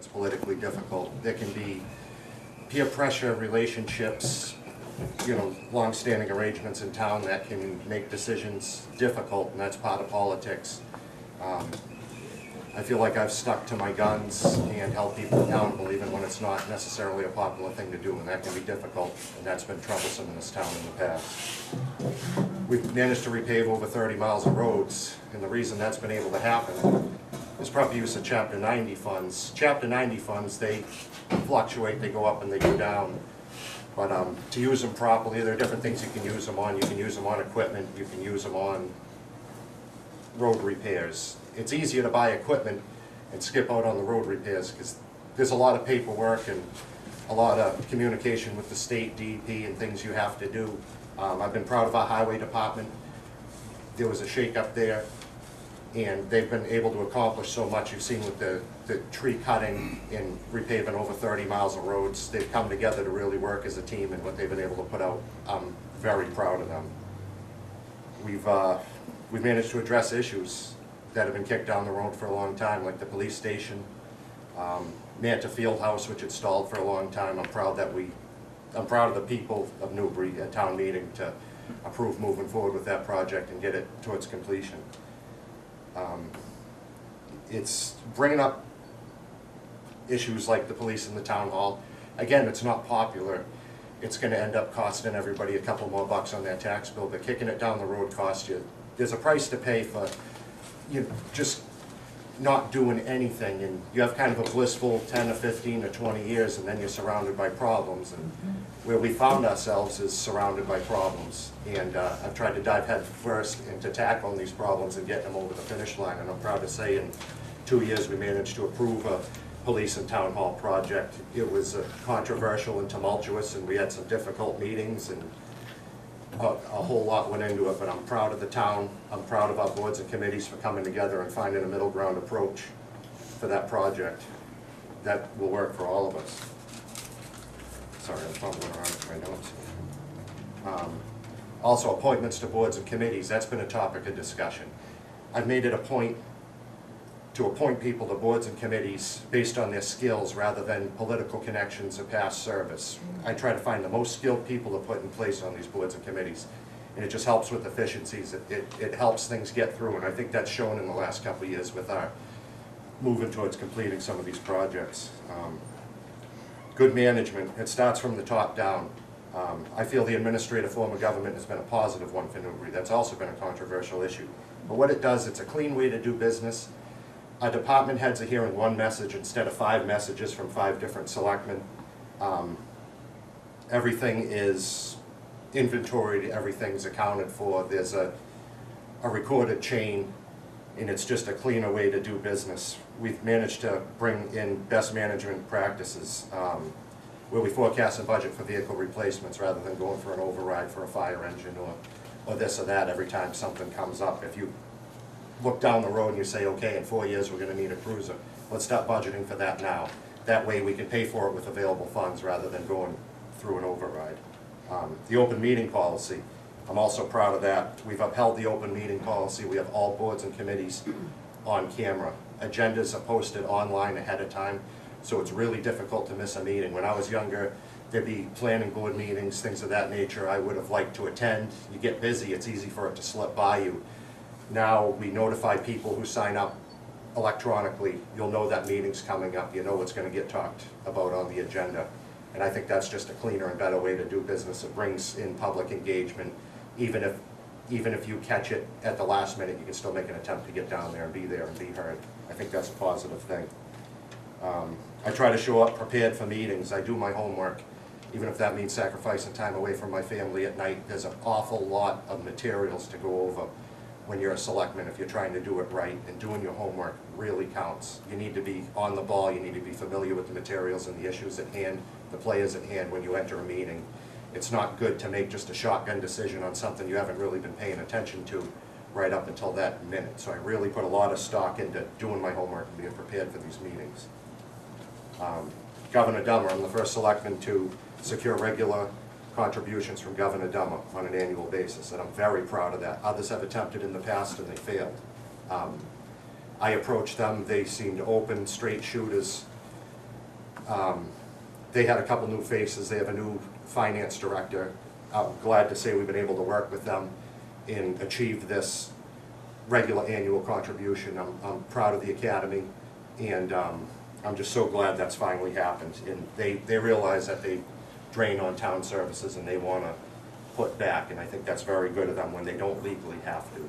It's politically difficult. There can be peer pressure relationships, you know, long-standing arrangements in town that can make decisions difficult, and that's part of politics. I feel like I've stuck to my guns and held people accountable even when it's not necessarily a popular thing to do, and that can be difficult, and that's been troublesome in this town in the past. We've managed to repave over 30 miles of roads, and the reason that's been able to happen is proper use of Chapter 90 funds. Chapter 90 funds, they fluctuate, they go up and they go down. But to use them properly, there are different things you can use them on. You can use them on equipment, you can use them on road repairs. It's easier to buy equipment and skip out on the road repairs because there's a lot of paperwork and a lot of communication with the state, DEP, and things you have to do. I've been proud of our highway department. There was a shake-up there, and they've been able to accomplish so much. You've seen with the tree cutting and repaving over 30 miles of roads. They've come together to really work as a team, and what they've been able to put out, I'm very proud of them. We've managed to address issues that have been kicked down the road for a long time, like the police station, Manta Fieldhouse, which had stalled for a long time. I'm proud of the people of Newbury at town meeting to approve moving forward with that project and get it towards completion. It's bringing up issues like the police in the town hall. Again, it's not popular. It's going to end up costing everybody a couple more bucks on their tax bill, but kicking it down the road costs you. There's a price to pay for you just not doing anything, and you have kind of a blissful 10 or 15 or 20 years, and then you're surrounded by problems. And where we found ourselves is surrounded by problems. And I've tried to dive head first into tackling these problems and getting them over the finish line. And I'm proud to say in 2 years we managed to approve a police and town hall project. It was controversial and tumultuous, and we had some difficult meetings, and a whole lot went into it, but I'm proud of the town. I'm proud of our boards and committees for coming together and finding a middle ground approach for that project that will work for all of us. Sorry, I'm fumbling around with my notes. Also, appointments to boards and committees, that's been a topic of discussion. I've made it a point to appoint people to boards and committees based on their skills rather than political connections or past service. I try to find the most skilled people to put in place on these boards and committees, and it just helps with efficiencies. It helps things get through, and I think that's shown in the last couple of years with our moving towards completing some of these projects. Good management, it starts from the top down. I feel the administrative form of government has been a positive one for Newbury. That's also been a controversial issue. But what it does, it's a clean way to do business. Our department heads are hearing one message instead of 5 messages from 5 different selectmen. Everything is inventoried, everything's accounted for. There's a recorded chain, and it's just a cleaner way to do business. We've managed to bring in best management practices where we forecast a budget for vehicle replacements rather than going for an override for a fire engine or this or that every time something comes up. If you look down the road and you say, okay, in 4 years we're going to need a cruiser, let's start budgeting for that now. That way we can pay for it with available funds rather than going through an override. The open meeting policy, I'm also proud of that. We've upheld the open meeting policy. We have all boards and committees on camera. Agendas are posted online ahead of time, so it's really difficult to miss a meeting. When I was younger, there'd be planning board meetings, things of that nature I would have liked to attend. You get busy, it's easy for it to slip by you. Now we notify people who sign up electronically. You'll know that meeting's coming up. You know what's going to get talked about on the agenda. And I think that's just a cleaner and better way to do business. It brings in public engagement. Even if you catch it at the last minute, you can still make an attempt to get down there and be heard. I think that's a positive thing. I try to show up prepared for meetings. I do my homework, even if that means sacrificing time away from my family at night. There's an awful lot of materials to go over when you're a selectman if you're trying to do it right, and doing your homework really counts. You need to be on the ball, you need to be familiar with the materials and the issues at hand, the players at hand when you enter a meeting. It's not good to make just a shotgun decision on something you haven't really been paying attention to right up until that minute. So I really put a lot of stock into doing my homework and being prepared for these meetings. Governor Dummer, I'm the first selectman to secure regular contributions from Governor Dummer on an annual basis, and I'm very proud of that. Others have attempted in the past and they failed. I approached them, they seemed open, straight shooters. They had a couple new faces. They have a new finance director. I'm glad to say we've been able to work with them and achieve this regular annual contribution. I'm proud of the academy, and I'm just so glad that's finally happened. And they realize that they drain on town services and they want to put back, and I think that's very good of them when they don't legally have to.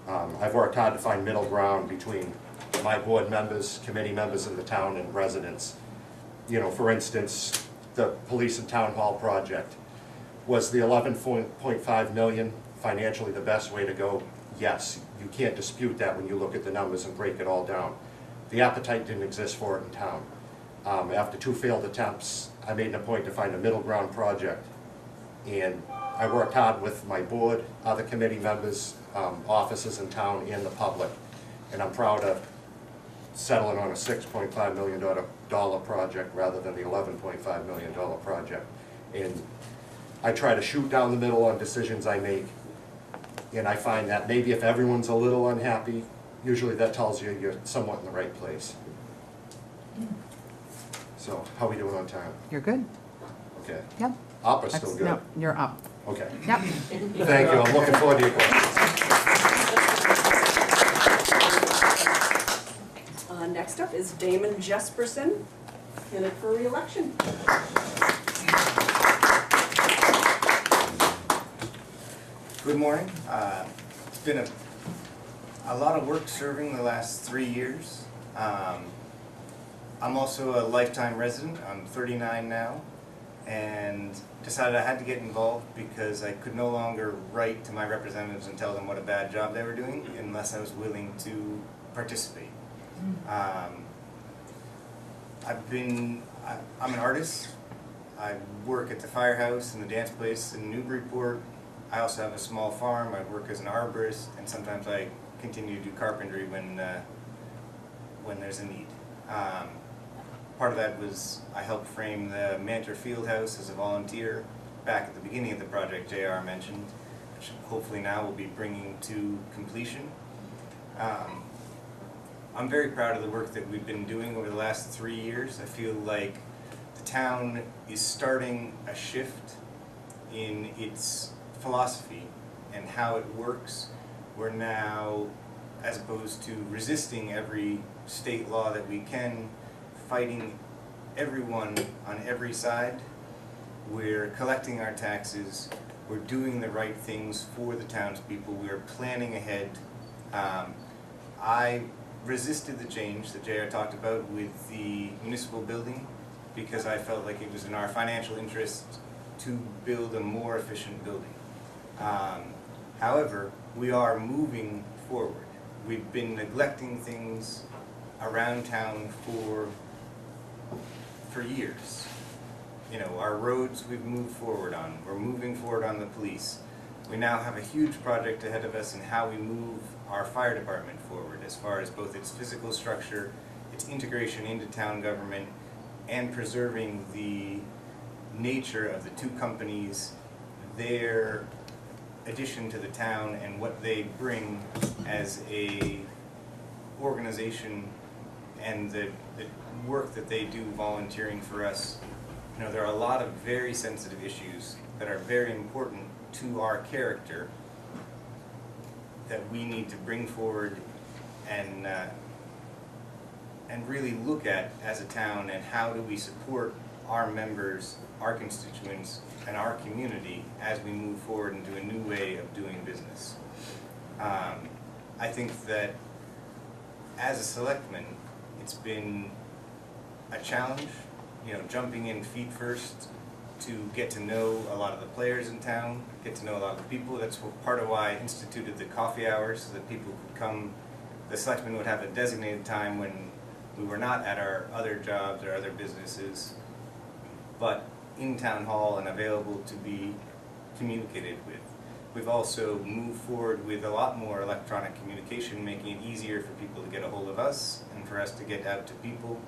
I've worked hard to find middle ground between my board members, committee members in the town, and residents. You know, for instance, the police and town hall project. Was the 11.5 million financially the best way to go? Yes, you can't dispute that when you look at the numbers and break it all down. The appetite didn't exist for it in town. After 2 failed attempts, I made it a point to find a middle ground project. And I worked hard with my board, other committee members, offices in town, and the public. And I'm proud of settling on a $6.5 million project rather than the $11.5 million project. And I try to shoot down the middle on decisions I make. And I find that maybe if everyone's a little unhappy, usually that tells you you're somewhat in the right place. So, how are we doing on time? You're good. Okay. Yep. Up or still good? No, you're up. Okay. Yep. Thank you. I'm looking forward to your questions. Next up is Damon Jesperson, candidate for re-election. Good morning. It's been a lot of work serving the last 3 years. I'm also a lifetime resident. I'm 39 now, and decided I had to get involved because I could no longer write to my representatives and tell them what a bad job they were doing unless I was willing to participate. I'm an artist. I work at the firehouse and the dance place in Newburyport. I also have a small farm. I work as an arborist, and sometimes I continue to do carpentry when there's a need. Part of that was I helped frame the Mantor Fieldhouse as a volunteer back at the beginning of the project JR mentioned, which hopefully now will be bringing to completion. I'm very proud of the work that we've been doing over the last 3 years. I feel like the town is starting a shift in its philosophy and how it works. We're now, as opposed to resisting every state law that we can, fighting everyone on every side. We're collecting our taxes. We're doing the right things for the townspeople. We're planning ahead. I resisted the change that JR talked about with the municipal building because I felt like it was in our financial interest to build a more efficient building. However, we are moving forward. We've been neglecting things around town for years. You know, our roads we've moved forward on. We're moving forward on the police. We now have a huge project ahead of us in how we move our fire department forward as far as both its physical structure, its integration into town government, and preserving the nature of the two companies, their addition to the town, and what they bring as a organization, and the work that they do volunteering for us. You know, there are a lot of very sensitive issues that are very important to our character that we need to bring forward and really look at as a town, and how do we support our members, our constituents, and our community as we move forward into a new way of doing business. I think that as a selectman, it's been a challenge, you know, jumping in feet first to get to know a lot of the players in town, get to know a lot of the people. That's part of why I instituted the coffee hours, so that people could come. The selectmen would have a designated time when we were not at our other jobs or other businesses, but in town hall and available to be communicated with. We've also moved forward with a lot more electronic communication, making it easier for people to get a hold of us and for us to get out to people,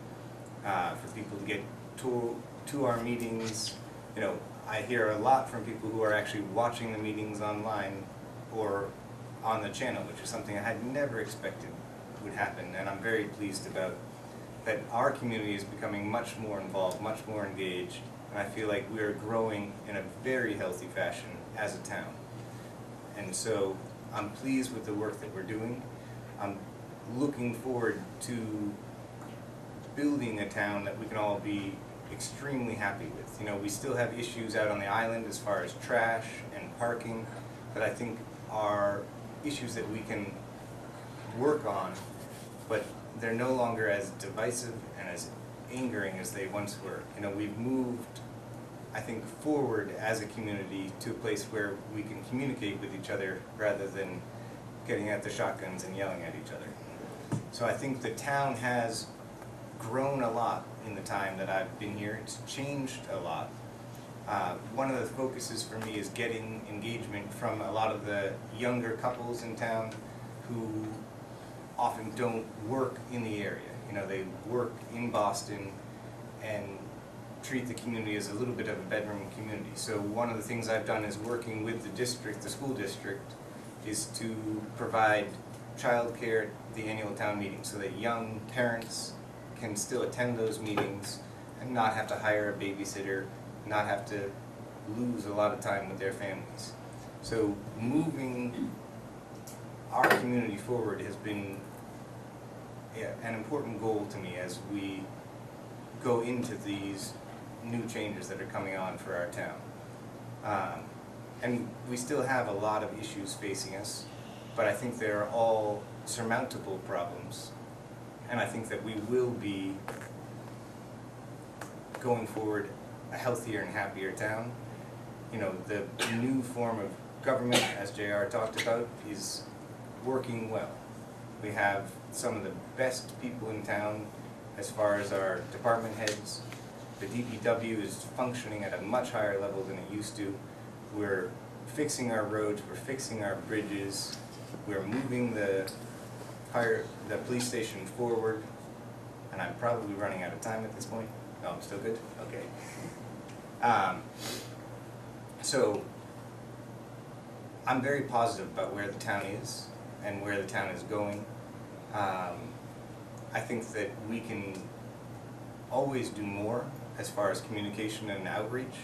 for people to get to our meetings. You know, I hear a lot from people who are actually watching the meetings online or on the channel, which is something I had never expected would happen, and I'm very pleased about. that our community is becoming much more involved, much more engaged, and I feel like we are growing in a very healthy fashion as a town. And so I'm pleased with the work that we're doing. I'm looking forward to building a town that we can all be extremely happy with. You know, we still have issues out on the island as far as trash and parking that I think are issues that we can work on, but they're no longer as divisive and as angering as they once were. You know, we've moved, I think, forward as a community to a place where we can communicate with each other rather than getting out the shotguns and yelling at each other. So I think the town has grown a lot in the time that I've been here. It's changed a lot. One of the focuses for me is getting engagement from a lot of the younger couples in town who often don't work in the area. You know, they work in Boston and treat the community as a little bit of a bedroom community. So one of the things I've done is working with the district, the school district, is to provide childcare at the annual town meeting so that young parents can still attend those meetings and not have to hire a babysitter, not have to lose a lot of time with their families. So moving our community forward has been an important goal to me as we go into these new changes that are coming on for our town. And we still have a lot of issues facing us, but I think they're all surmountable problems. And I think that we will be, going forward, a healthier and happier town. You know, the new form of government, as JR talked about, is working well. We have some of the best people in town as far as our department heads. The DPW is functioning at a much higher level than it used to. We're fixing our roads, we're fixing our bridges, we're moving the police station forward, and I'm probably running out of time at this point. No, I'm still good? Okay. So I'm very positive about where the town is and where the town is going. I think that we can always do more as far as communication and outreach,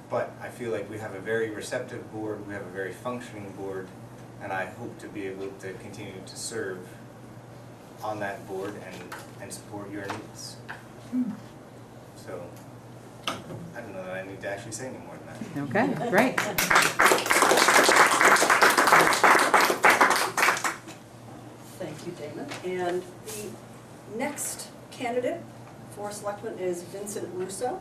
but I feel like we have a very receptive board, we have a very functioning board, and I hope to be able to continue to serve on that board and support your needs. So, I don't know that I need to actually say any more than that. Okay, great. Thank you, Damon. And the next candidate for selectman is Vincent Russo,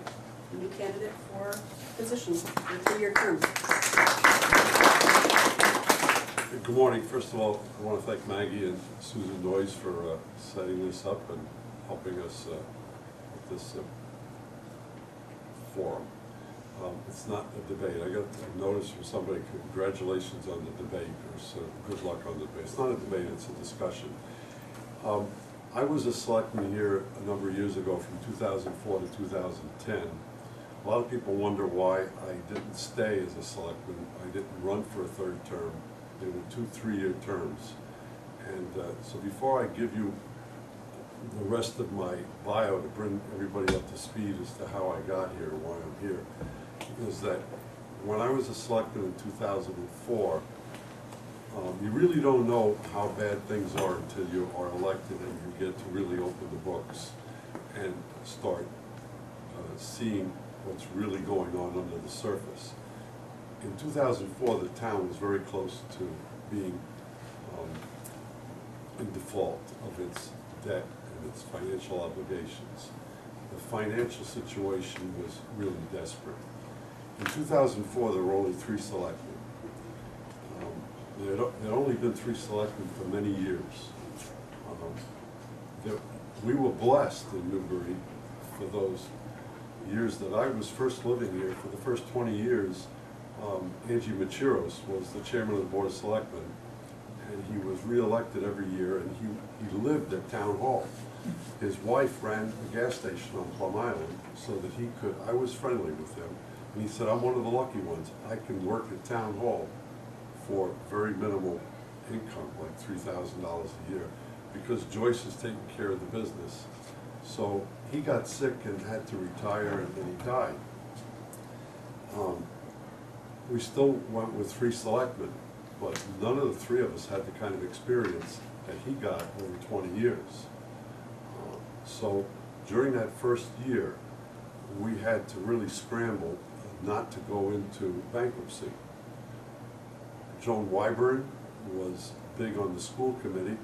a new candidate for position, a 3-year term. Good morning. First of all, I want to thank Maggie and Susan Noyes for setting this up and helping us with this forum. It's not a debate. I got a notice from somebody, congratulations on the debate, or good luck on the debate. It's not a debate, it's a discussion. I was a selectman here a number of years ago from 2004 to 2010. A lot of people wonder why I didn't stay as a selectman. I didn't run for a 3rd term. They were 2 3-year terms. And so before I give you the rest of my bio to bring everybody up to speed as to how I got here, why I'm here, is that when I was a selectman in 2004, you really don't know how bad things are until you are elected and you get to really open the books and start seeing what's really going on under the surface. In 2004, the town was very close to being in default of its debt and its financial obligations. The financial situation was really desperate. In 2004, there were only 3 selectmen. There had only been 3 selectmen for many years. We were blessed in Newbury for those years that I was first living here. For the first 20 years, Angie Macheros was the chairman of the Board of Selectmen, and he was re-elected every year, and he lived at Town Hall. His wife ran a gas station on Plum Island so that he could, I was friendly with him, and he said, I'm one of the lucky ones. I can work at Town Hall for very minimal income, like $3,000 a year. because Joyce is taking care of the business. So he got sick and had to retire, and then he died. We still went with 3 selectmen, but none of the 3 of us had the kind of experience that he got over 20 years. So during that first year, we had to really scramble not to go into bankruptcy. Joan Wyburn was big on the school committee.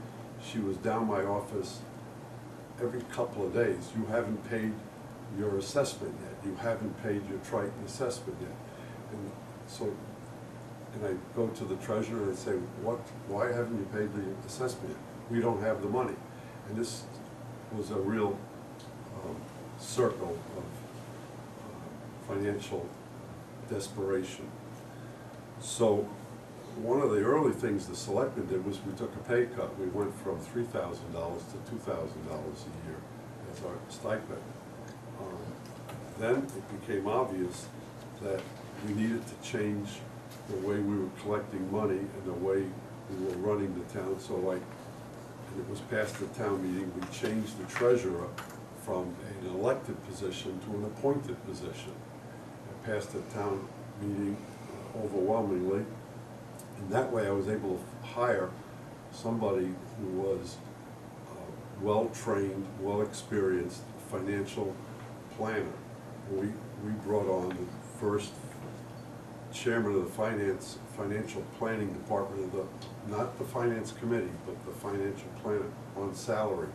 She was down my office every couple of days. You haven't paid your assessment yet. You haven't paid your Triton assessment yet. And so, and I go to the treasurer and I say, why haven't you paid the assessment yet? We don't have the money. And this was a real circle of financial desperation. So one of the early things the selectmen did was we took a pay cut. We went from $3,000 to $2,000 a year as our stipend. Then it became obvious that we needed to change the way we were collecting money and the way we were running the town. So and it was passed at town meeting, we changed the treasurer from an elected position to an appointed position. It passed at town meeting overwhelmingly. And that way I was able to hire somebody who was well-trained, well-experienced financial planner. We brought on the first chairman of the financial planning department of not the finance committee, but the financial planner on salary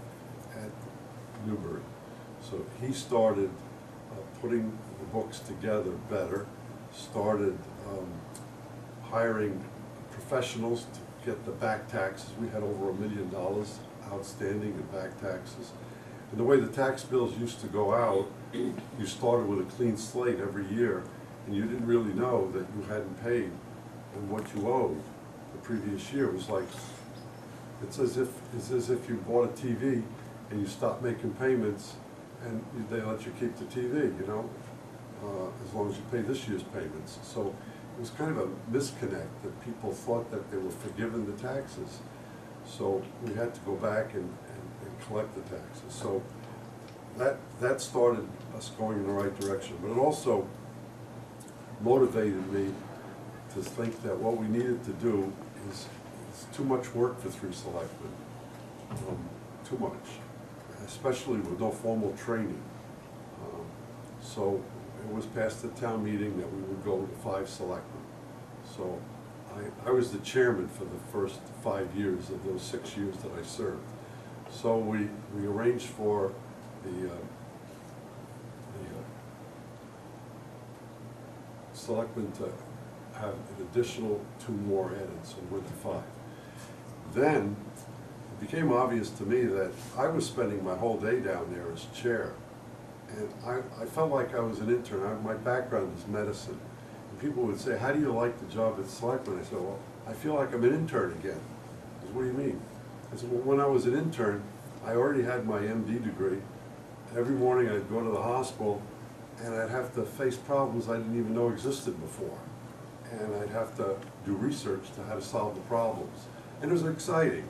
at Newbury. So he started putting the books together better, started hiring professionals to get the back taxes. We had over $1 million outstanding in back taxes. And the way the tax bills used to go out, you started with a clean slate every year, and you didn't really know that you hadn't paid and what you owed the previous year. It was like, it's as if you bought a TV and you stopped making payments and they let you keep the TV, you know, as long as you pay this year's payments. So it was kind of a misconnect that people thought that they were forgiven the taxes. So we had to go back and collect the taxes. So that started us going in the right direction. But it also motivated me to think that what we needed to do is too much work for 3 selectmen. Too much, especially with no formal training. So it was passed at town meeting that we would go to 5 selectmen. So I was the chairman for the first 5 years of those 6 years that I served. So we arranged for the selectmen to have an additional 2 more added, so we went to 5. Then it became obvious to me that I was spending my whole day down there as chair. And I felt like I was an intern. My background is medicine. And people would say, how do you like the job at Selectmen? I said, well, I feel like I'm an intern again. I said, what do you mean? I said, well, when I was an intern, I already had my MD degree. Every morning I'd go to the hospital and I'd have to face problems I didn't even know existed before. And I'd have to do research to how to solve the problems. And it was exciting.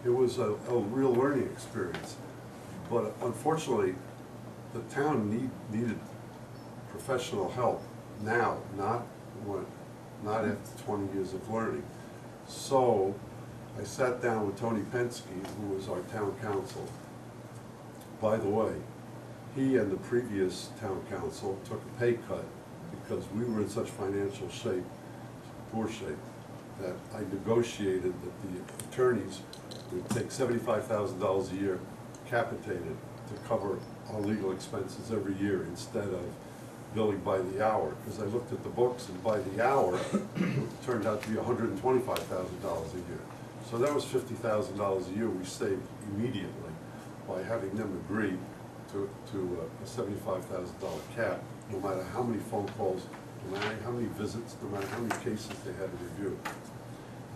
It was a real learning experience. But unfortunately, the town needed professional help now, not after 20 years of learning. So I sat down with Tony Pensky, who was our town council. By the way, he and the previous town council took a pay cut because we were in such financial shape, poor shape, that I negotiated that the attorneys would take $75,000 a year capitated to cover our legal expenses every year instead of billing by the hour. Because I looked at the books, and by the hour, it turned out to be $125,000 a year. So that was $50,000 a year we saved immediately by having them agree to a $75,000 cap, no matter how many phone calls, no matter how many visits, no matter how many cases they had to review.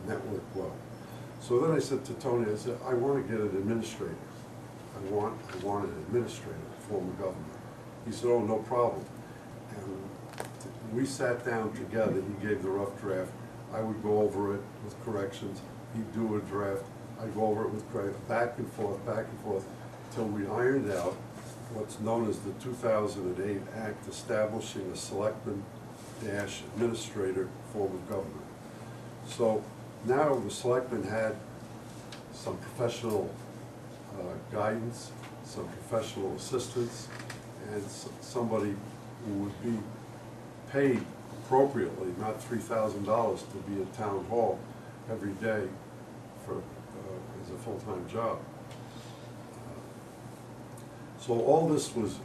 And that worked well. So then I said to Tony, I said, I want to get an administrator. I want an administrator, form of government. He said, oh, no problem. And we sat down together. He gave the rough draft. I would go over it with corrections. He'd do a draft. I go over it with Craig, back and forth, till we ironed out what's known as the 2008 Act establishing a selectman-administrator form of government. So now the selectmen had some professional guidance, some professional assistance, and somebody who would be paid appropriately, not $3,000 to be at town hall every day for as a full-time job. So all this was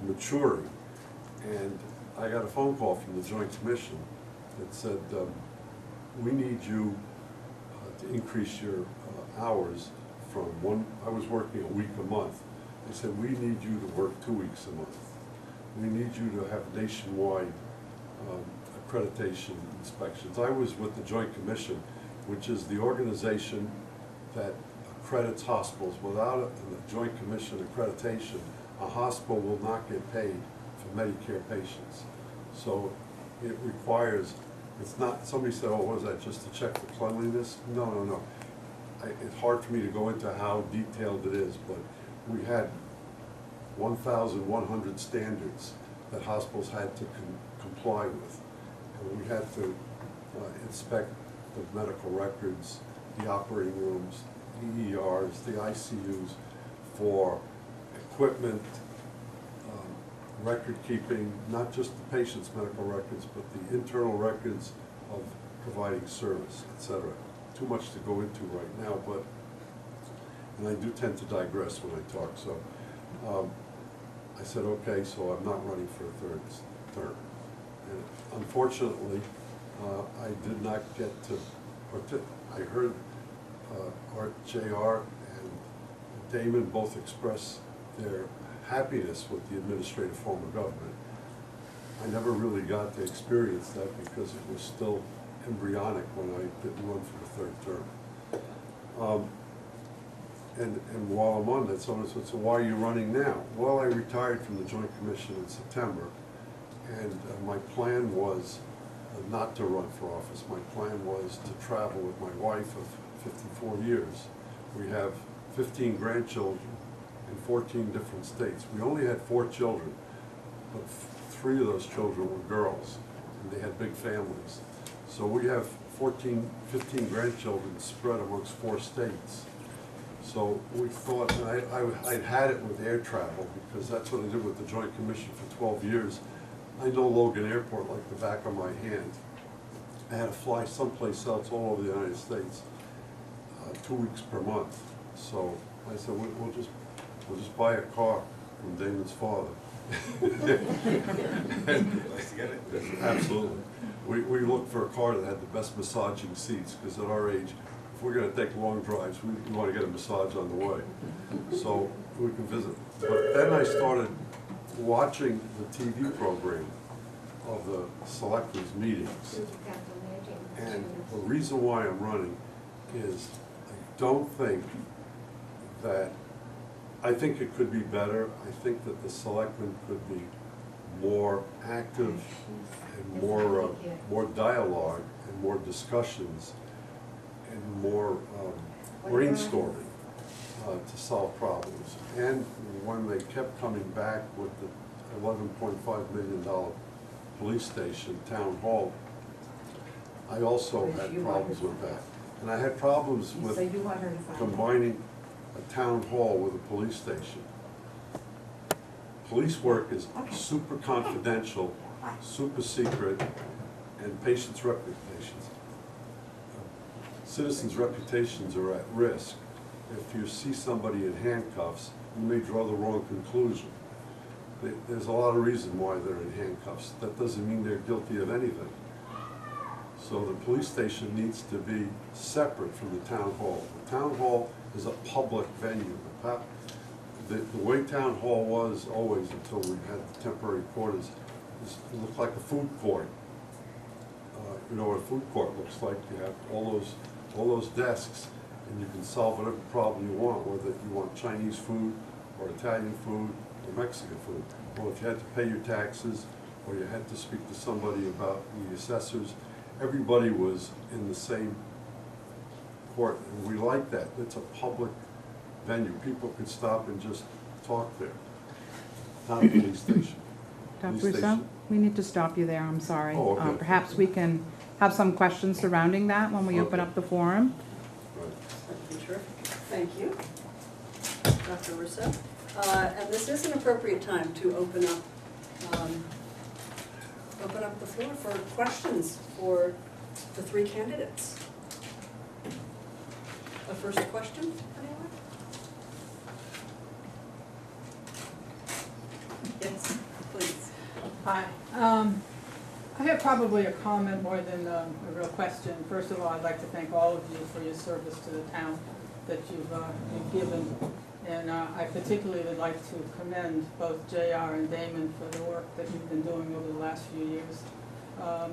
maturing, and I got a phone call from the Joint Commission that said, we need you to increase your hours from I was working a week a month. They said, we need you to work 2 weeks a month. We need you to have nationwide accreditation inspections. I was with the Joint Commission, which is the organization that accredits hospitals. Without a Joint Commission accreditation, a hospital will not get paid for Medicare patients. So it requires, it's not, somebody said, oh, what is that, just to check for cleanliness? No. It's hard for me to go into how detailed it is, but we had 1,100 standards that hospitals had to comply with. And we had to inspect the medical records, the operating rooms, the ERs, the ICUs for equipment, record keeping, not just the patient's medical records, but the internal records of providing service, etc. Too much to go into right now, but, and I do tend to digress when I talk, so I said, okay, so I'm not running for a third term. And unfortunately, I did not get to I heard Art Jr. and Damon both express their happiness with the administrative form of government. I never really got to experience that because it was still embryonic when I didn't run for the third term. And while I'm on that, someone said, so why are you running now? Well, I retired from the Joint Commission in September, and my plan was not to run for office. My plan was to travel with my wife of 54 years. We have 15 grandchildren in 14 different states. We only had 4 children, but 3 of those children were girls, and they had big families. So we have 15 grandchildren spread amongst 4 states. So we thought, and I'd had it with air travel because that's what I did with the Joint Commission for 12 years. I know Logan Airport like the back of my hand. I had to fly someplace else all over the United States 2 weeks per month. So I said, we'll just buy a car from Damon's father. Nice to get it. Absolutely. We looked for a car that had the best massaging seats, because at our age, if we're gonna take long drives, we want to get a massage on the way. So we can visit. But then I started watching the TV program of the Selectmen's meetings. And the reason why I'm running is I don't think that, I think it could be better. I think that the Selectmen could be more active and more dialogue and more discussions and more brainstorming to solve problems. And when they kept coming back with the $11.5 million police station, town hall, I also had problems with that. And I had problems with combining a town hall with a police station. Police work is super confidential, super secret, and patients' reputations. Citizens' reputations are at risk. If you see somebody in handcuffs, you may draw the wrong conclusion. There's a lot of reason why they're in handcuffs. That doesn't mean they're guilty of anything. So the police station needs to be separate from the town hall. The town hall is a public venue. The way town hall was always until we had the temporary quarters, it looked like a food court. You know what a food court looks like. You have all those desks, and you can solve whatever problem you want, whether you want Chinese food or Italian food or Mexican food. Or if you had to pay your taxes, or you had to speak to somebody about the assessors, everybody was in the same court, and we like that. It's a public venue. People could stop and just talk there. Town police station. Dr. Police Russo, station. we need to stop you there, I'm sorry. Oh, okay. Perhaps we can have some questions surrounding that when we open Okay. up the forum. Right. That'd be terrific. Thank you, Dr. Russo. And this is an appropriate time to open up the floor for questions for the three candidates. A first question, anyone? Yes, please. Hi. I have probably a comment more than a real question. First of all, I'd like to thank all of you for your service to the town that you've given. And I particularly would like to commend both JR and Damon for the work that you've been doing over the last few years.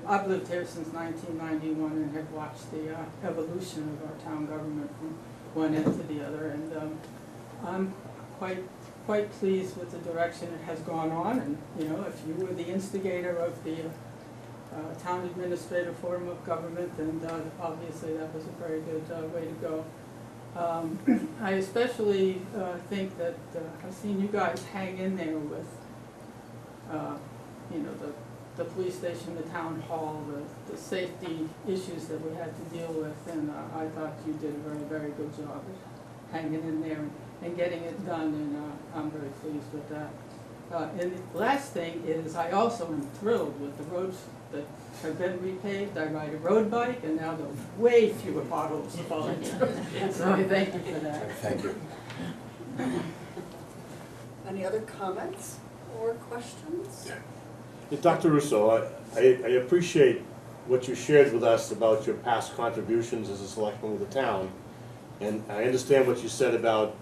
I've lived here since 1991 and have watched the evolution of our town government from one end to the other. And I'm quite pleased with the direction it has gone on. And, you know, if you were the instigator of the town administrative form of government, then obviously that was a very good way to go. I especially think that I've seen you guys hang in there with, you know, the police station, the town hall, the safety issues that we had to deal with, and I thought you did a very, very good job of hanging in there and getting it done, and I'm very pleased with that. And the last thing is, I also am thrilled with the roads that have been repaved. I ride a road bike, and now there are way fewer potholes to fall into. So I thank you for that. Thank you. Any other comments or questions? Dr. Russo, I appreciate what you shared with us about your past contributions as a selectman with the town. And I understand what you said about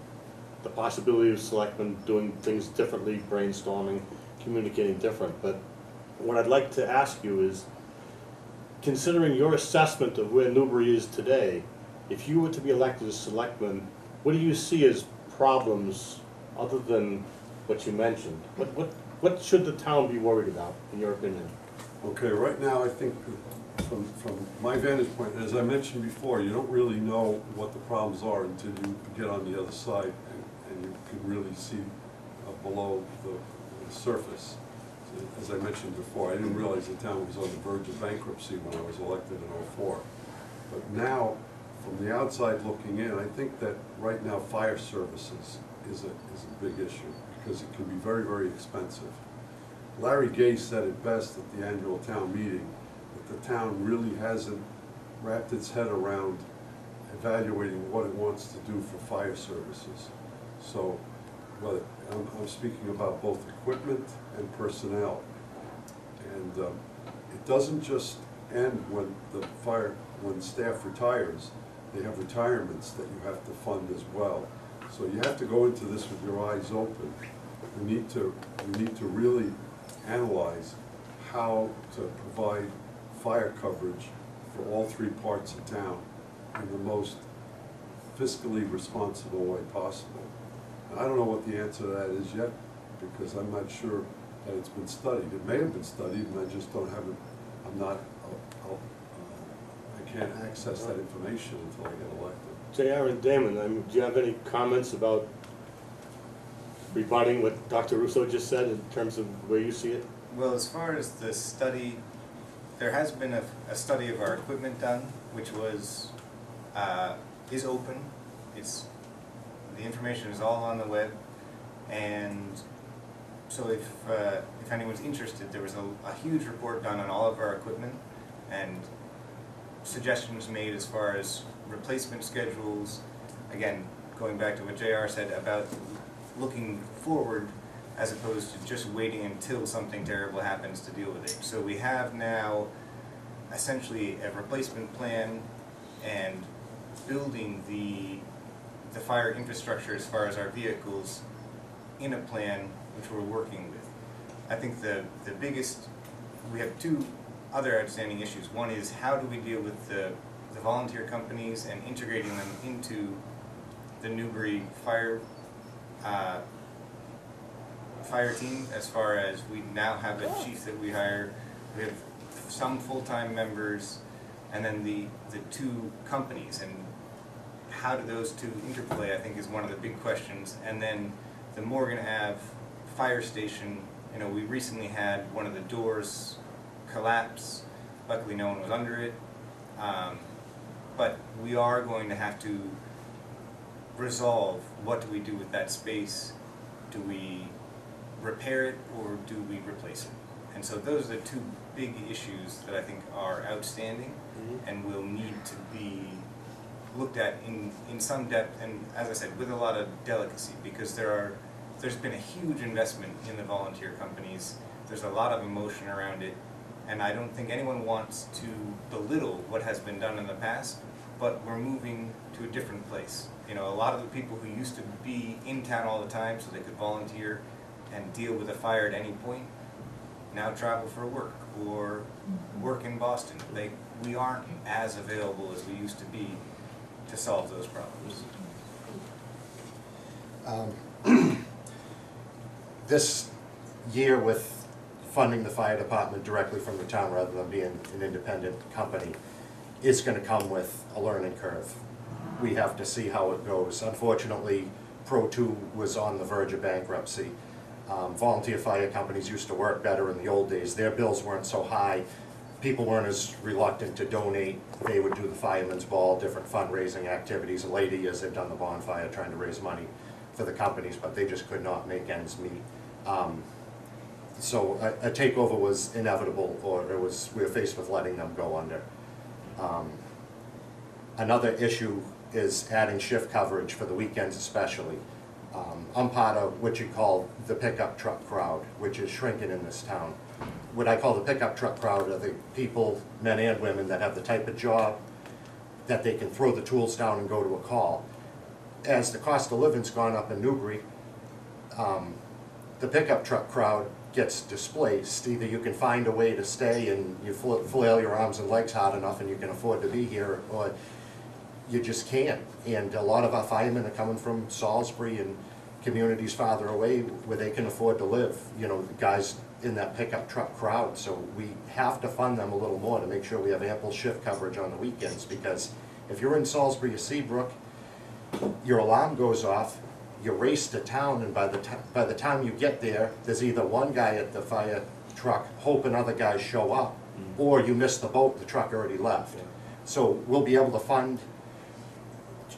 the possibility of selectmen doing things differently, brainstorming, communicating different. But what I'd like to ask you is, considering your assessment of where Newbury is today, if you were to be elected as selectman, what do you see as problems other than what you mentioned? What should the town be worried about, in your opinion? Okay, right now, I think from my vantage point, as I mentioned before, you don't really know what the problems are until you get on the other side and you can really see below the surface. As I mentioned before, I didn't realize the town was on the verge of bankruptcy when I was elected in '04. But now, from the outside looking in, I think that right now fire services is a big issue because it can be very, very expensive. Larry Gay said it best at the annual town meeting, that the town really hasn't wrapped its head around evaluating what it wants to do for fire services. So, well, I'm speaking about both equipment and personnel. And it doesn't just end when staff retires. They have retirements that you have to fund as well. So you have to go into this with your eyes open. We need to really analyze how to provide fire coverage for all three parts of town in the most fiscally responsible way possible. And I don't know what the answer to that is yet, because I'm not sure that it's been studied. It may have been studied, and I just don't have it. I can't access that information until I get elected. JR and Damon, do you have any comments about rebutting what Dr. Russo just said in terms of where you see it? Well, as far as the study, there has been a study of our equipment done, which was, is open. The information is all on the web, and so if anyone's interested, there was a huge report done on all of our equipment, and suggestions made as far as replacement schedules. Again, going back to what JR said about looking forward as opposed to just waiting until something terrible happens to deal with it. So we have now essentially a replacement plan and building the fire infrastructure as far as our vehicles in a plan which we're working with. I think the biggest, we have two other outstanding issues. One is, how do we deal with the volunteer companies and integrating them into the Newbury fire team, as far as we now have a chief that we hire, we have some full-time members, and then the two companies. And how do those two interplay, I think, is one of the big questions. And then the Morgan Ave fire station, you know, we recently had one of the doors collapse. Luckily, no one was under it. But we are going to have to resolve, what do we do with that space? Do we repair it or do we replace it? And so those are the two big issues that I think are outstanding and will need to be looked at in some depth, and as I said, with a lot of delicacy, because there's been a huge investment in the volunteer companies. There's a lot of emotion around it, and I don't think anyone wants to belittle what has been done in the past, but we're moving to a different place. You know, a lot of the people who used to be in town all the time so they could volunteer and deal with a fire at any point now travel for work or work in Boston. We aren't as available as we used to be to solve those problems. This year with funding the fire department directly from the town rather than being an independent company is going to come with a learning curve. We have to see how it goes. Unfortunately, Pro 2 was on the verge of bankruptcy. Volunteer fire companies used to work better in the old days. Their bills weren't so high. People weren't as reluctant to donate. They would do the fireman's ball, different fundraising activities. In later years, they've done the bonfire trying to raise money for the companies, but they just could not make ends meet. So a takeover was inevitable, or we were faced with letting them go under. Another issue is adding shift coverage for the weekends especially. I'm part of what you call the pickup truck crowd, which is shrinking in this town. What I call the pickup truck crowd are the people, men and women, that have the type of job that they can throw the tools down and go to a call. As the cost of living's gone up in Newbury, the pickup truck crowd gets displaced. Either you can find a way to stay and you flail your arms and legs hard enough and you can afford to be here, or you just can't. And a lot of our firemen are coming from Salisbury and communities farther away where they can afford to live, you know, the guys in that pickup truck crowd. So we have to fund them a little more to make sure we have ample shift coverage on the weekends, because if you're in Salisbury or Seabrook, your alarm goes off, you race to town, and by the time you get there, there's either one guy at the fire truck hoping other guys show up, or you miss the boat, the truck already left. So we'll be able to fund,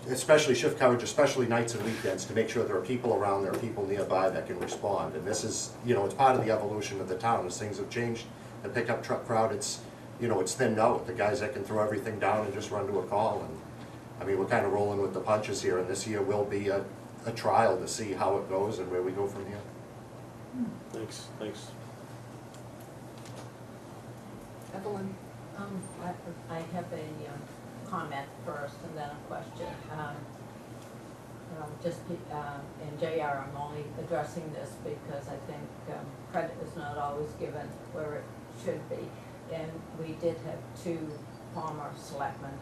especially shift coverage, especially nights and weekends, to make sure there are people around, there are people nearby that can respond. And this is, you know, it's part of the evolution of the town. As things have changed, the pickup truck crowd, it's, you know, it's thinned out. The guys that can throw everything down and just run to a call. And I mean, we're kind of rolling with the punches here, and this year will be a trial to see how it goes and where we go from here. Thanks. Evelyn? I have a comment first and then a question. And JR, I'm only addressing this because I think credit is not always given where it should be. And we did have two former selectmen.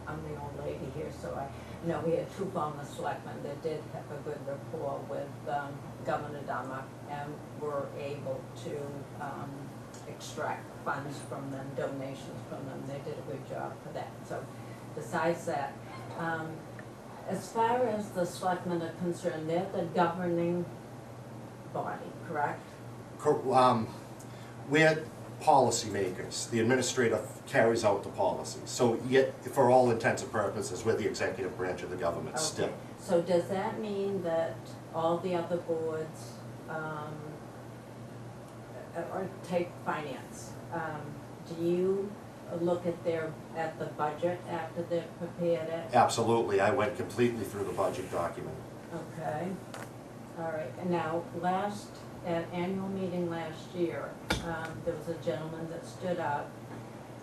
I'm the old lady here, so I know we had two former selectmen that did have a good rapport with Governor Dahmer and were able to extract funds from them, donations from them. They did a good job for that. So besides that, as far as the selectmen are concerned, they're the governing body, correct? We're policymakers. The administrator carries out the policies. So yet, for all intents and purposes, we're the executive branch of the government still. Okay. So does that mean that all the other boards, or take finance, do you look at the budget after they've prepared it? Absolutely. I went completely through the budget document. Okay, all right. And now, at annual meeting last year, there was a gentleman that stood up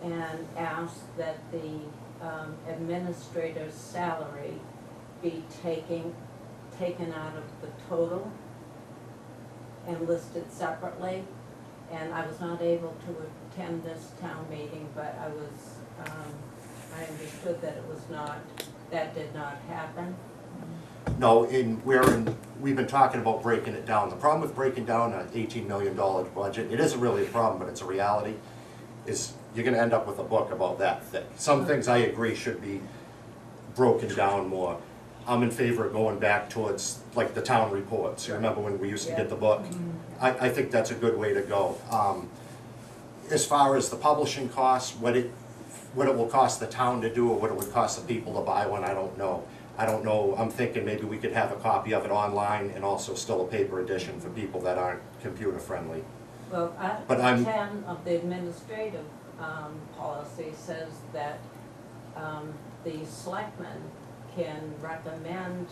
and asked that the administrator's salary be taken out of the total and listed separately. And I was not able to attend this town meeting, but I understood that that did not happen. No, we've been talking about breaking it down. The problem with breaking down an $18 million budget, it isn't really a problem, but it's a reality, is you're gonna end up with a book about that thick. Some things I agree should be broken down more. I'm in favor of going back towards, like, the town reports. You remember when we used to get the book? I think that's a good way to go. As far as the publishing costs, what it will cost the town to do or what it would cost the people to buy one, I don't know. I'm thinking maybe we could have a copy of it online and also still a paper edition for people that aren't computer friendly. Well, But Article I'm- 10 of the administrative policy says that the selectmen can recommend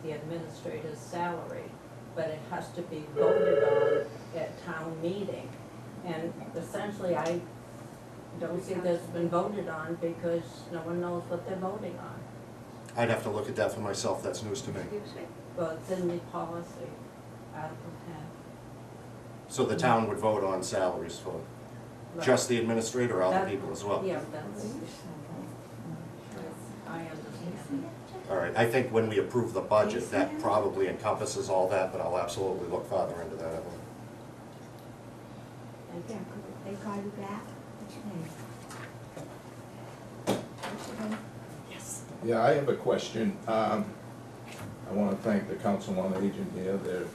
the administrator's salary, but it has to be voted on at town meeting. And essentially, I don't see that's been voted on because no one knows what they're voting on. I'd have to look at that for myself, that's news to me. Well, it's in the policy, Article 10. So the town would vote on salaries for Right. just the administrator or other That- people as well? Yeah, that's, I understand. All right, I think when we approve the budget, that probably encompasses all that, but I'll absolutely look farther into that. Thank Yeah, you. could they call you back? What's your name? What's your name? Yes. Yeah, I have a question. I want to thank the Council on Aging here. They're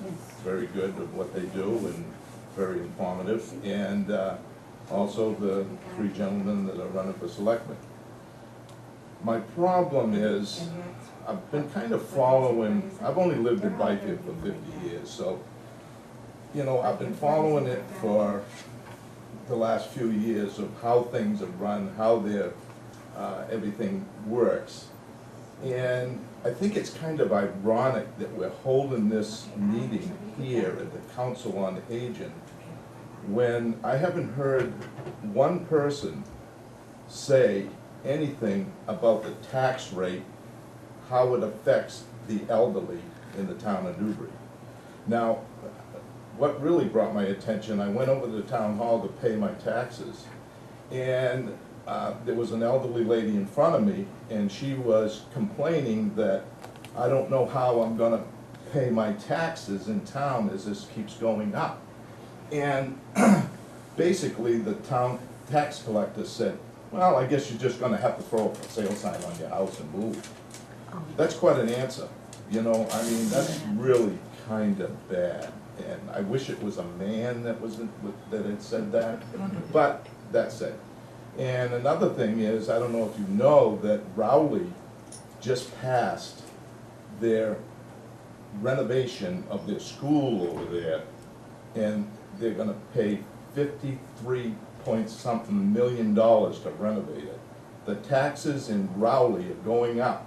very good at what they do and very informative. And also the three gentlemen that are running for selectmen. My problem is, I've been kind of following, I've only lived in Byfield for 50 years, so, you know, I've been following it for the last few years of how things are run, how everything works. And I think it's kind of ironic that we're holding this meeting here at the Council on Aging when I haven't heard one person say anything about the tax rate, how it affects the elderly in the town of Newbury. Now, what really brought my attention, I went over to the town hall to pay my taxes, and there was an elderly lady in front of me, and she was complaining that I don't know how I'm gonna pay my taxes in town as this keeps going up. And basically, the town tax collector said, well, I guess you're just gonna have to throw a for sale sign on your house and move. That's quite an answer, you know, I mean, that's really kind of bad. And I wish it was a man that that had said that, but that's it. And another thing is, I don't know if you know, that Rowley just passed their renovation of their school over there, and they're gonna pay 53 point something million dollars to renovate it. The taxes in Rowley are going up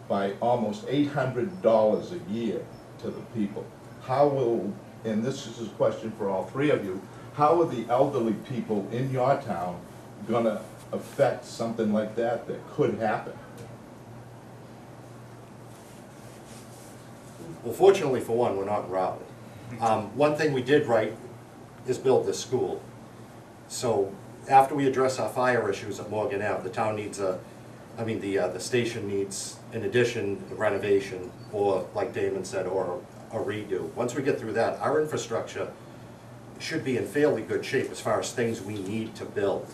by almost $800 a year to the people. How will, and this is a question for all three of you, how are the elderly people in your town gonna affect something like that could happen? Well, fortunately for one, we're not in Raleigh. One thing we did right is build this school. So after we address our fire issues at Morgan Ave, the town needs the station needs, in addition, a renovation, or like Damon said, or a redo. Once we get through that, our infrastructure should be in fairly good shape as far as things we need to build.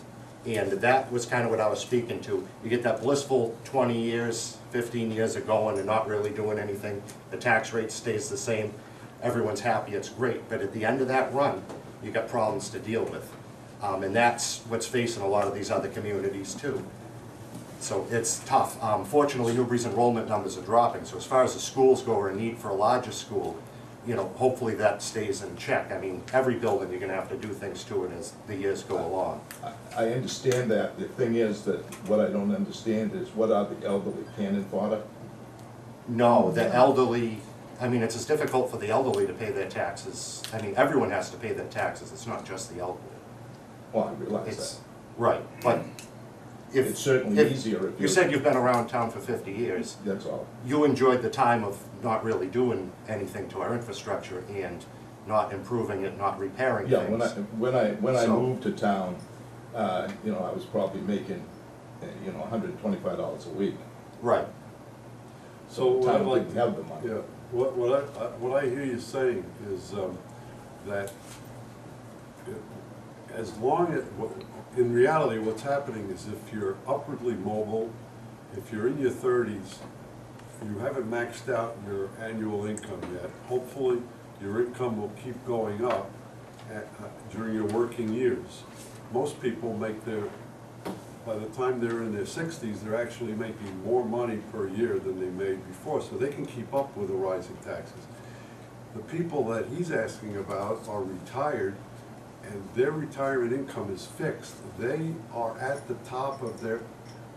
And that was kind of what I was speaking to. You get that blissful 20 years, 15 years of going and not really doing anything. The tax rate stays the same. Everyone's happy, it's great. But at the end of that run, you got problems to deal with. And that's what's facing a lot of these other communities too. So it's tough. Fortunately, Newbury's enrollment numbers are dropping. So as far as the schools go, or a need for a larger school, you know, hopefully that stays in check. I mean, every building, you're gonna have to do things to it as the years go along. I understand that. The thing is that what I don't understand is what are the elderly cannon fodder? No, the elderly, I mean, it's as difficult for the elderly to pay their taxes. I mean, everyone has to pay their taxes. It's not just the elderly. Well, I realize It's, that. right, but if. It's certainly easier if You said you've been around town for 50 years. That's all. You enjoyed the time of not really doing anything to our infrastructure and not improving it, not repairing Yeah, things. when I So- moved to town, you know, I was probably making, you know, $125 a week. Right. So what I'd Town like, didn't have the money. yeah, what I hear you saying is that as long as, in reality, what's happening is if you're upwardly mobile if you're in your 30s, you haven't maxed out your annual income yet. Hopefully, your income will keep going up during your working years. Most people make by the time they're in their 60s, they're actually making more money per year than they made before, so they can keep up with the rising taxes. The people that he's asking about are retired, and their retirement income is fixed. They are at the top of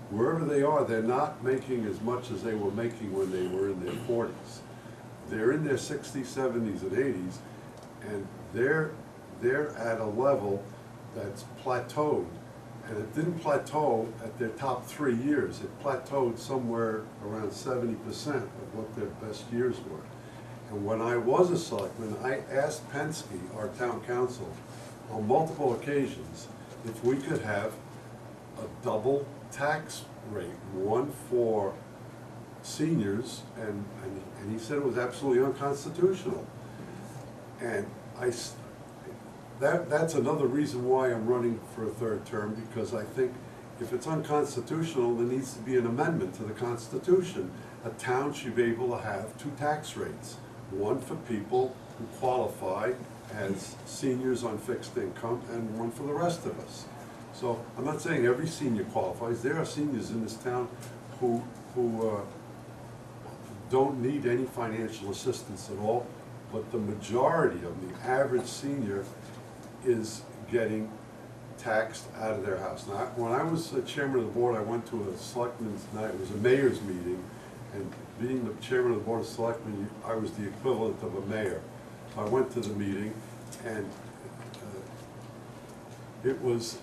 wherever they are, they're not making as much as they were making when they were in their 40s. They're in their 60s, 70s, and 80s, and they're at a level that's plateaued. And it didn't plateau at their top 3 years. It plateaued somewhere around 70% of what their best years were. And when I was a selectman, I asked Penske, our town council, on multiple occasions, if we could have a double tax rate, one for seniors, and he said it was absolutely unconstitutional. And that's another reason why I'm running for a third term, because I think if it's unconstitutional, there needs to be an amendment to the Constitution. A town should be able to have 2 tax rates, one for people who qualify as seniors on fixed income and one for the rest of us. So I'm not saying every senior qualifies. There are seniors in this town who don't need any financial assistance at all, but the majority of the average senior is getting taxed out of their house. Now, when I was chairman of the board, I went to a selectmen's night, it was a mayor's meeting, and being the chairman of the board of selectmen, I was the equivalent of a mayor. I went to the meeting, and it was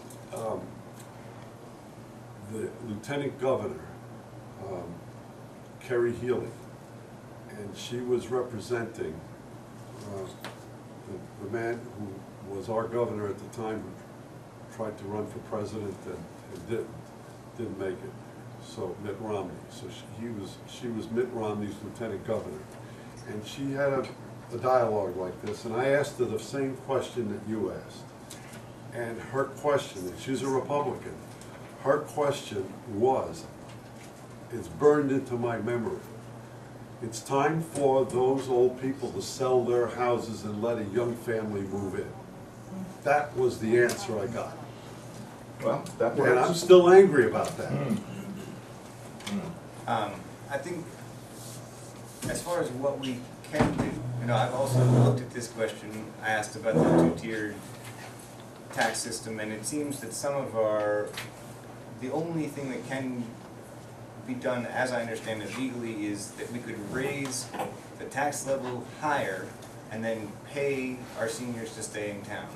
the lieutenant governor, Kerry Healy, and she was representing the man who was our governor at the time, who tried to run for president and didn't make it. So Mitt Romney. So she was Mitt Romney's lieutenant governor, and she had a dialogue like this, and I asked her the same question that you asked. And her question, and she's a Republican, her question was, it's burned into my memory, it's time for those old people to sell their houses and let a young family move in. That was the answer I got. Well, that And I'm works. still angry about that. I think as far as what we can do, I've also looked at this question. I asked about the 2-tiered tax system, and it seems that the only thing that can be done, as I understand it legally, is that we could raise the tax level higher and then pay our seniors to stay in town.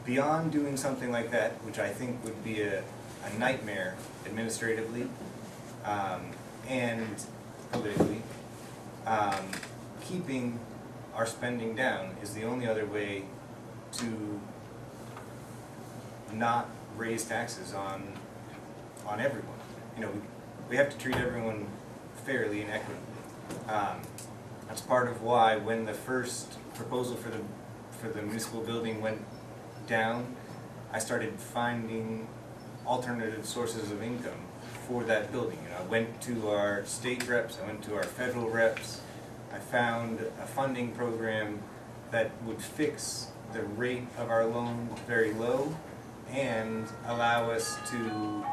Beyond doing something like that, which I think would be a nightmare administratively and politically, keeping our spending down is the only other way to not raise taxes on everyone. We have to treat everyone fairly and equitably. That's part of why when the first proposal for the municipal building went down, I started finding alternative sources of income for that building. I went to our state reps, I went to our federal reps, I found a funding program that would fix the rate of our loan very low and allow us to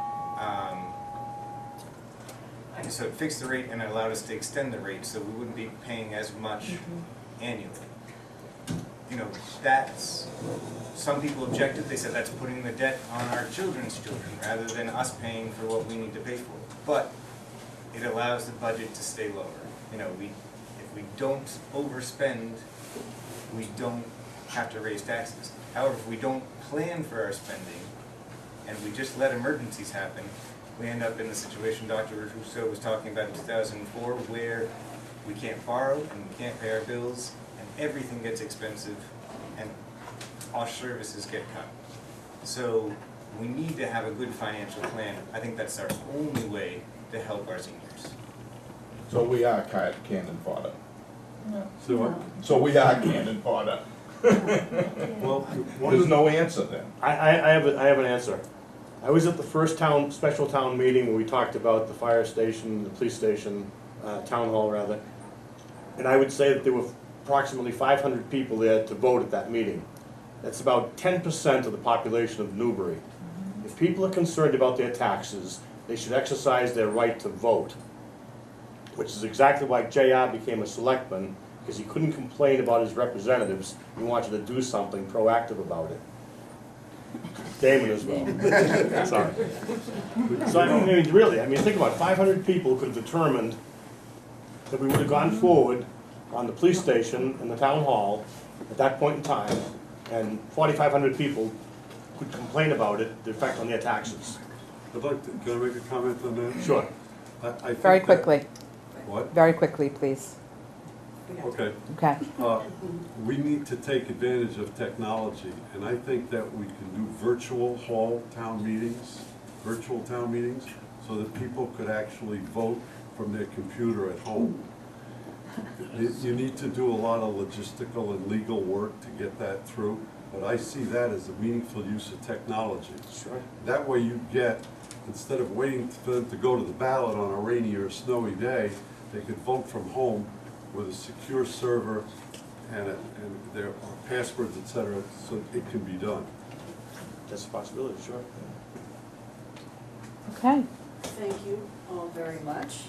so it fixed the rate and it allowed us to extend the rate so we wouldn't be paying as much annually. That's, some people objected, they said that's putting the debt on our children's children rather than us paying for what we need to pay for. But it allows the budget to stay lower. If we don't overspend, we don't have to raise taxes. However, if we don't plan for our spending and we just let emergencies happen, we end up in the situation Dr. Rousseau was talking about in 2004, where we can't borrow and we can't pay our bills and everything gets expensive and our services get cut. So we need to have a good financial plan. I think that's our only way to help our seniors. So we are cannon fodder. So We are cannon fodder. well, There's no answer then. I have an answer. I was at the first special town meeting where we talked about the fire station, the police station, town hall rather. And I would say that there were approximately 500 people there to vote at that meeting. That's about 10% of the population of Newbury. If people are concerned about their taxes, they should exercise their right to vote, which is exactly why JR became a selectman, because he couldn't complain about his representatives. He wanted to do something proactive about it. Damon as well. Sorry. So I mean, really, think about it. 500 people could have determined that we would have gone forward on the police station and the town hall at that point in time, and 4,500 people could complain about it, the effect on their taxes. I'd like to, can I make a comment on that? Sure. I think Very that- quickly, What? very quickly, please. Okay. Okay. We need to take advantage of technology, and I think that we can do virtual town meetings, so that people could actually vote from their computer at home. You need to do a lot of logistical and legal work to get that through, but I see that as a meaningful use of technology. Sure. That way you get, instead of waiting for them to go to the ballot on a rainy or snowy day, they could vote from home with a secure server and their passwords, et cetera, so it can be done. That's a possibility, sure. Okay. Thank you all very much.